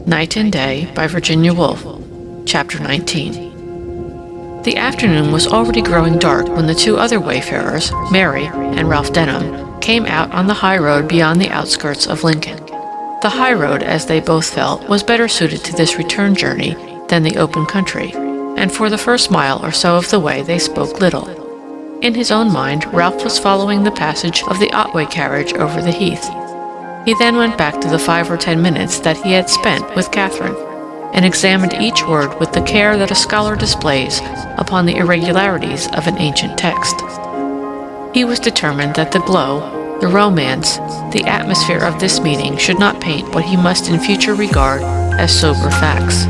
Night and Day by Virginia Woolf, Chapter 19. The afternoon was already growing dark when the two other wayfarers, Mary and Ralph Denham, came out on the high road beyond the outskirts of Lincoln. The high road, as they both felt, was better suited to this return journey than the open country, and for the first mile or so of the way they spoke little. In his own mind, Ralph was following the passage of the Otway carriage over the heath. He then went back to the 5 or 10 minutes that he had spent with Catherine, and examined each word with the care that a scholar displays upon the irregularities of an ancient text. He was determined that the glow, the romance, the atmosphere of this meeting should not paint what he must in future regard as sober facts.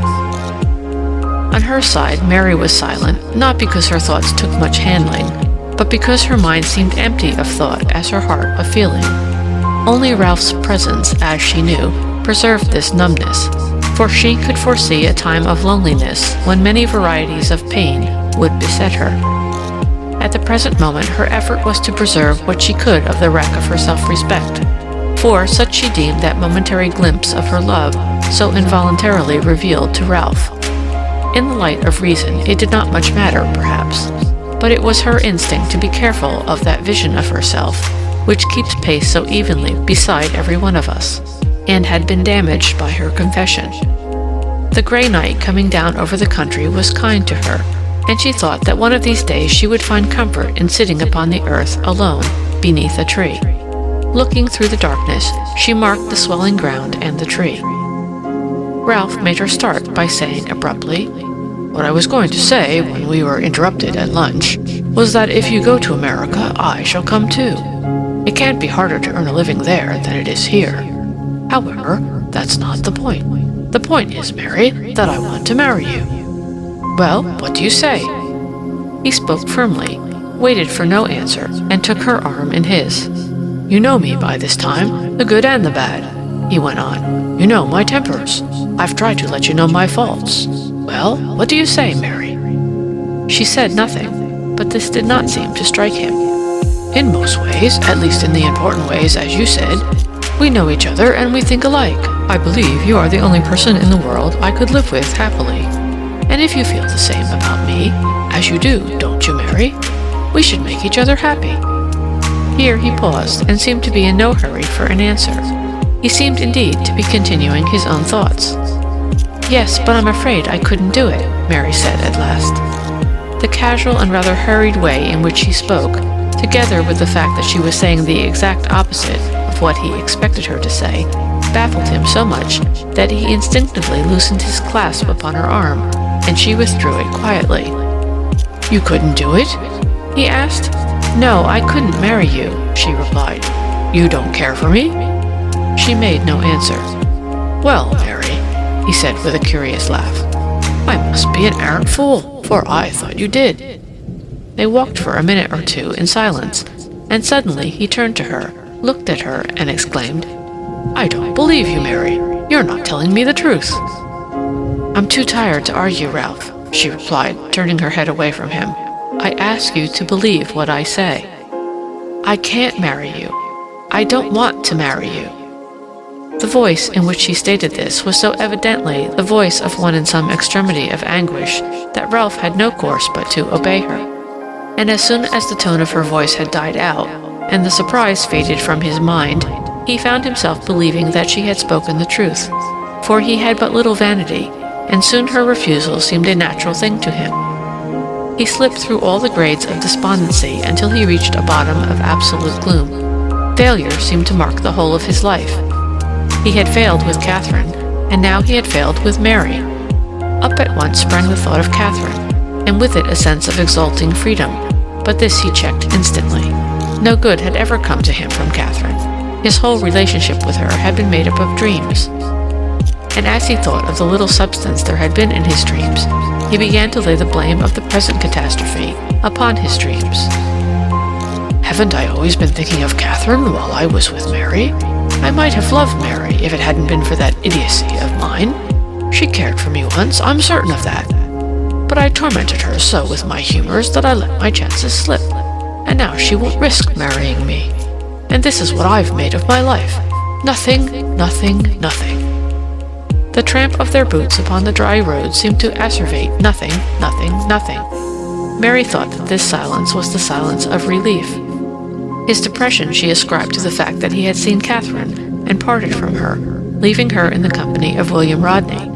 On her side, Mary was silent, not because her thoughts took much handling, but because her mind seemed empty of thought as her heart of feeling. Only Ralph's presence, as she knew, preserved this numbness, for she could foresee a time of loneliness when many varieties of pain would beset her. At the present moment, her effort was to preserve what she could of the wreck of her self-respect, for such she deemed that momentary glimpse of her love so involuntarily revealed to Ralph. In the light of reason, it did not much matter, perhaps, but it was her instinct to be careful of that vision of herself which keeps pace so evenly beside every one of us, and had been damaged by her confession. The gray night coming down over the country was kind to her, and she thought that one of these days she would find comfort in sitting upon the earth alone beneath a tree. Looking through the darkness, she marked the swelling ground and the tree. Ralph made her start by saying abruptly, "What I was going to say when we were interrupted at lunch was that if you go to America, I shall come too. It can't be harder to earn a living there than it is here. However, that's not the point. The point is, Mary, that I want to marry you. Well, what do you say?" He spoke firmly, waited for no answer, and took her arm in his. "You know me by this time, the good and the bad," he went on. "You know my tempers. I've tried to let you know my faults. Well, what do you say, Mary?" She said nothing, but this did not seem to strike him. "In most ways, at least in the important ways, as you said, we know each other and we think alike. I believe you are the only person in the world I could live with happily. And if you feel the same about me, as you do, don't you, Mary? We should make each other happy." Here he paused and seemed to be in no hurry for an answer. He seemed indeed to be continuing his own thoughts. "Yes, but I'm afraid I couldn't do it," Mary said at last. The casual and rather hurried way in which she spoke, together with the fact that she was saying the exact opposite of what he expected her to say, baffled him so much that he instinctively loosened his clasp upon her arm, and she withdrew it quietly. "You couldn't do it?" he asked. "No, I couldn't marry you," she replied. "You don't care for me?" She made no answer. "Well, Mary," he said with a curious laugh, "I must be an arrant fool, for I thought you did." They walked for a minute or two in silence, and suddenly he turned to her, looked at her, and exclaimed, "I don't believe you, Mary. You're not telling me the truth." "I'm too tired to argue, Ralph," she replied, turning her head away from him. "I ask you to believe what I say. I can't marry you. I don't want to marry you." The voice in which she stated this was so evidently the voice of one in some extremity of anguish that Ralph had no course but to obey her. And as soon as the tone of her voice had died out, and the surprise faded from his mind, he found himself believing that she had spoken the truth, for he had but little vanity, and soon her refusal seemed a natural thing to him. He slipped through all the grades of despondency until he reached a bottom of absolute gloom. Failure seemed to mark the whole of his life. He had failed with Catherine, and now he had failed with Mary. Up at once sprang the thought of Catherine, and with it a sense of exulting freedom, but this he checked instantly. No good had ever come to him from Catherine. His whole relationship with her had been made up of dreams. And as he thought of the little substance there had been in his dreams, he began to lay the blame of the present catastrophe upon his dreams. "Haven't I always been thinking of Catherine while I was with Mary? I might have loved Mary if it hadn't been for that idiocy of mine. She cared for me once, I'm certain of that. But I tormented her so with my humors that I let my chances slip, and now she won't risk marrying me. And this is what I've made of my life. Nothing, nothing, nothing." The tramp of their boots upon the dry road seemed to asseverate nothing, nothing, nothing. Mary thought that this silence was the silence of relief. His depression she ascribed to the fact that he had seen Catherine and parted from her, leaving her in the company of William Rodney.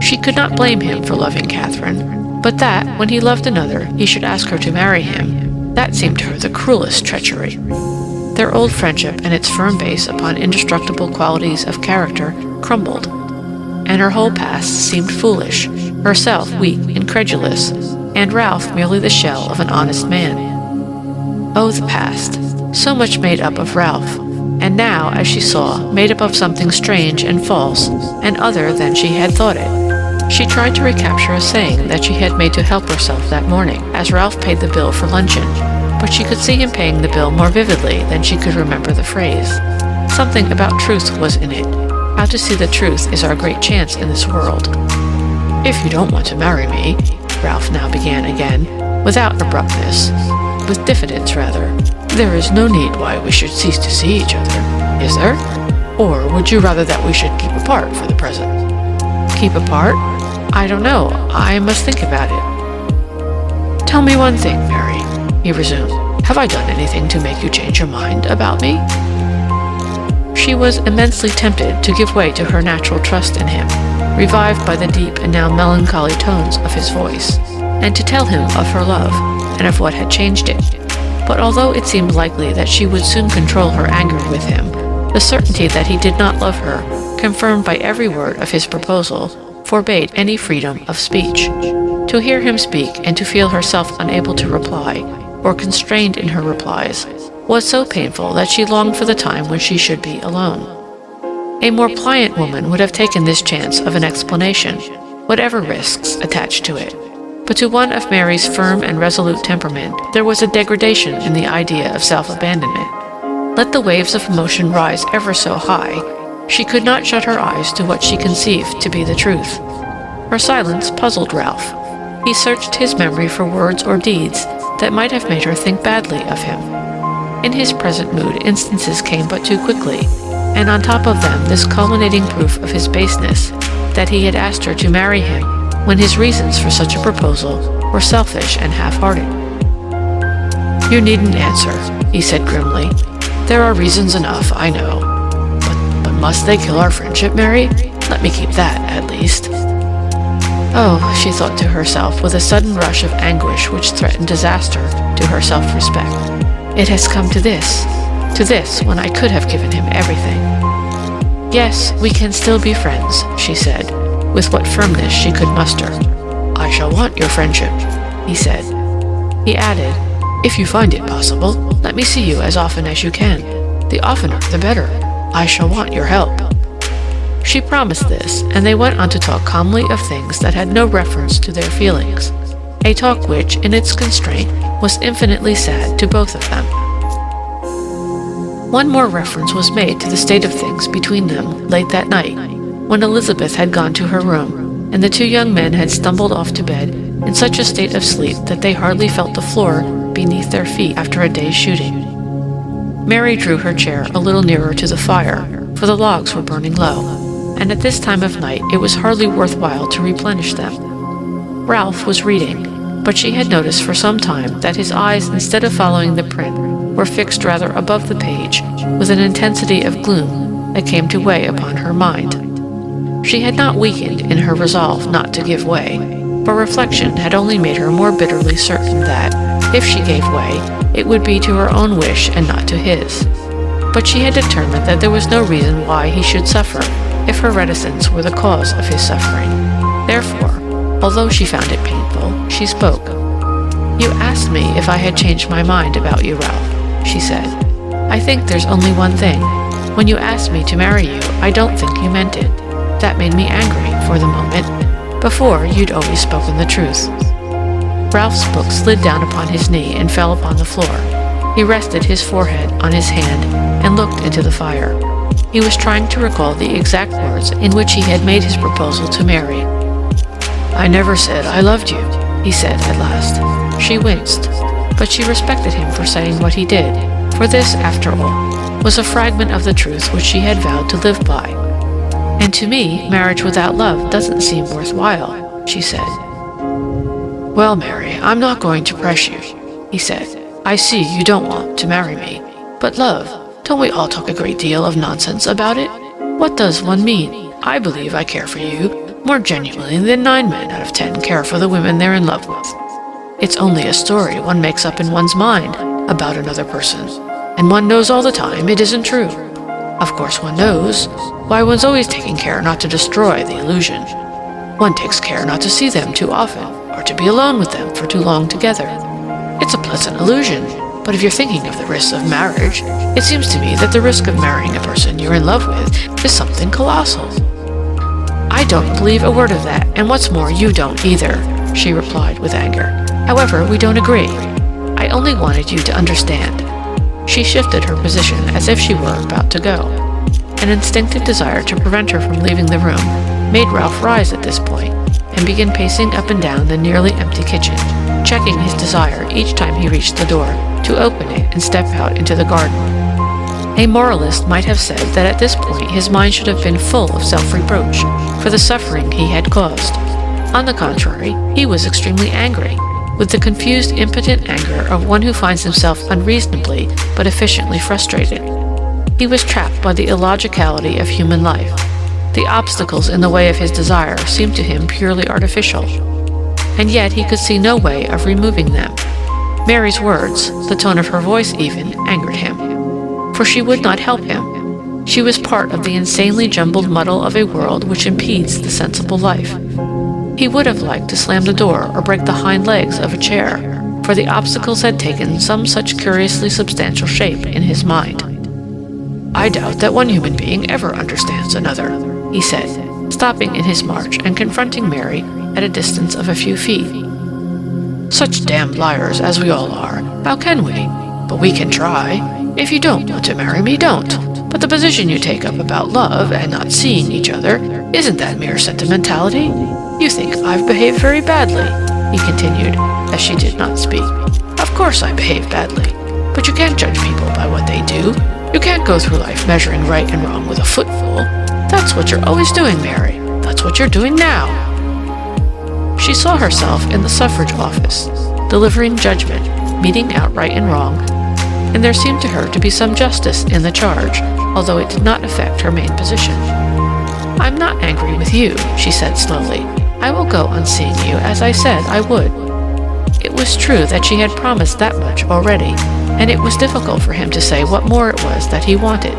She could not blame him for loving Catherine, but that, when he loved another, he should ask her to marry him, that seemed to her the cruelest treachery. Their old friendship and its firm base upon indestructible qualities of character crumbled, and her whole past seemed foolish, herself weak, incredulous, and Ralph merely the shell of an honest man. Oh, the past, so much made up of Ralph, and now, as she saw, made up of something strange and false, and other than she had thought it. She tried to recapture a saying that she had made to help herself that morning, as Ralph paid the bill for luncheon, but she could see him paying the bill more vividly than she could remember the phrase. Something about truth was in it. How to see the truth is our great chance in this world. "If you don't want to marry me," Ralph now began again, without abruptness, with diffidence rather, "there is no need why we should cease to see each other, is there? Or would you rather that we should keep apart for the present?" "Keep apart? I don't know. I must think about it." "Tell me one thing, Mary," he resumed. "Have I done anything to make you change your mind about me?" She was immensely tempted to give way to her natural trust in him, revived by the deep and now melancholy tones of his voice, and to tell him of her love, and of what had changed it. But although it seemed likely that she would soon control her anger with him, the certainty that he did not love her, confirmed by every word of his proposal, forbade any freedom of speech. To hear him speak and to feel herself unable to reply, or constrained in her replies, was so painful that she longed for the time when she should be alone. A more pliant woman would have taken this chance of an explanation, whatever risks attached to it. But to one of Mary's firm and resolute temperament, there was a degradation in the idea of self-abandonment. Let the waves of emotion rise ever so high, she could not shut her eyes to what she conceived to be the truth. Her silence puzzled Ralph. He searched his memory for words or deeds that might have made her think badly of him. In his present mood, instances came but too quickly, and on top of them this culminating proof of his baseness, that he had asked her to marry him when his reasons for such a proposal were selfish and half-hearted. "You needn't answer," he said grimly. "There are reasons enough, I know. But must they kill our friendship, Mary? Let me keep that, at least." Oh, she thought to herself with a sudden rush of anguish which threatened disaster to her self-respect. It has come to this when I could have given him everything. "Yes, we can still be friends," she said, with what firmness she could muster. "I shall want your friendship," he said. He added, "If you find it possible, let me see you as often as you can. The oftener, the better. I shall want your help." She promised this, and they went on to talk calmly of things that had no reference to their feelings, a talk which, in its constraint, was infinitely sad to both of them. One more reference was made to the state of things between them late that night, when Elizabeth had gone to her room, and the two young men had stumbled off to bed in such a state of sleep that they hardly felt the floor beneath their feet after a day's shooting. Mary drew her chair a little nearer to the fire, for the logs were burning low, and at this time of night it was hardly worthwhile to replenish them. Ralph was reading, but she had noticed for some time that his eyes, instead of following the print, were fixed rather above the page, with an intensity of gloom that came to weigh upon her mind. She had not weakened in her resolve not to give way, for reflection had only made her more bitterly certain that, if she gave way, it would be to her own wish and not to his. But she had determined that there was no reason why he should suffer, if her reticence were the cause of his suffering. Therefore, although she found it painful, she spoke. "You asked me if I had changed my mind about you, Ralph," she said. "I think there's only one thing. When you asked me to marry you, I don't think you meant it. That made me angry for the moment. Before, you'd always spoken the truth." Ralph's book slid down upon his knee and fell upon the floor. He rested his forehead on his hand and looked into the fire. He was trying to recall the exact words in which he had made his proposal to Mary. "I never said I loved you," he said at last. She winced, but she respected him for saying what he did, for this, after all, was a fragment of the truth which she had vowed to live by. And to me, marriage without love doesn't seem worthwhile, she said. Well, Mary, I'm not going to press you, he said. I see you don't want to marry me. But love, don't we all talk a great deal of nonsense about it? What does one mean? I believe I care for you more genuinely than 9 men out of 10 care for the women they're in love with. It's only a story one makes up in one's mind about another person, and one knows all the time it isn't true. Of course one knows. Why, one's always taking care not to destroy the illusion. One takes care not to see them too often, or to be alone with them for too long together. It's a pleasant illusion, but if you're thinking of the risks of marriage, it seems to me that the risk of marrying a person you're in love with is something colossal. I don't believe a word of that, and what's more, you don't either, she replied with anger. However, we don't agree. I only wanted you to understand. She shifted her position as if she were about to go. An instinctive desire to prevent her from leaving the room made Ralph rise at this point and begin pacing up and down the nearly empty kitchen, checking his desire each time he reached the door to open it and step out into the garden. A moralist might have said that at this point his mind should have been full of self-reproach for the suffering he had caused. On the contrary, he was extremely angry, with the confused, impotent anger of one who finds himself unreasonably but efficiently frustrated. He was trapped by the illogicality of human life. The obstacles in the way of his desire seemed to him purely artificial, and yet he could see no way of removing them. Mary's words, the tone of her voice even, angered him, for she would not help him. She was part of the insanely jumbled muddle of a world which impedes the sensible life. He would have liked to slam the door or break the hind legs of a chair, for the obstacles had taken some such curiously substantial shape in his mind. I doubt that one human being ever understands another, he said, stopping in his march and confronting Mary at a distance of a few feet. Such damned liars as we all are, how can we? But we can try. If you don't want to marry me, don't. But the position you take up about love and not seeing each other, isn't that mere sentimentality? You think I've behaved very badly, he continued, as she did not speak. Of course I behave badly, but you can't judge people by what they do. You can't go through life measuring right and wrong with a footful. That's what you're always doing, Mary. That's what you're doing now. She saw herself in the suffrage office, delivering judgment, meting out right and wrong, and there seemed to her to be some justice in the charge, although it did not affect her main position. I'm not angry with you, she said slowly. I will go on seeing you as I said I would. It was true that she had promised that much already, and it was difficult for him to say what more it was that he wanted.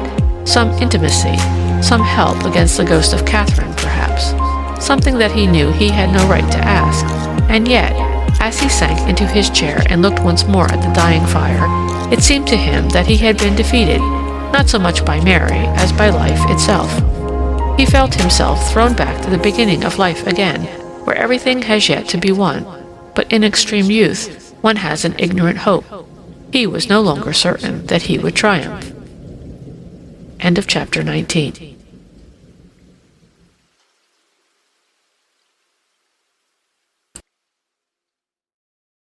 Some intimacy, some help against the ghost of Catherine, perhaps. Something that he knew he had no right to ask. And yet, as he sank into his chair and looked once more at the dying fire, it seemed to him that he had been defeated, not so much by Mary as by life itself. He felt himself thrown back to the beginning of life again, where everything has yet to be won. But in extreme youth, one has an ignorant hope. He was no longer certain that he would triumph. End of chapter 19.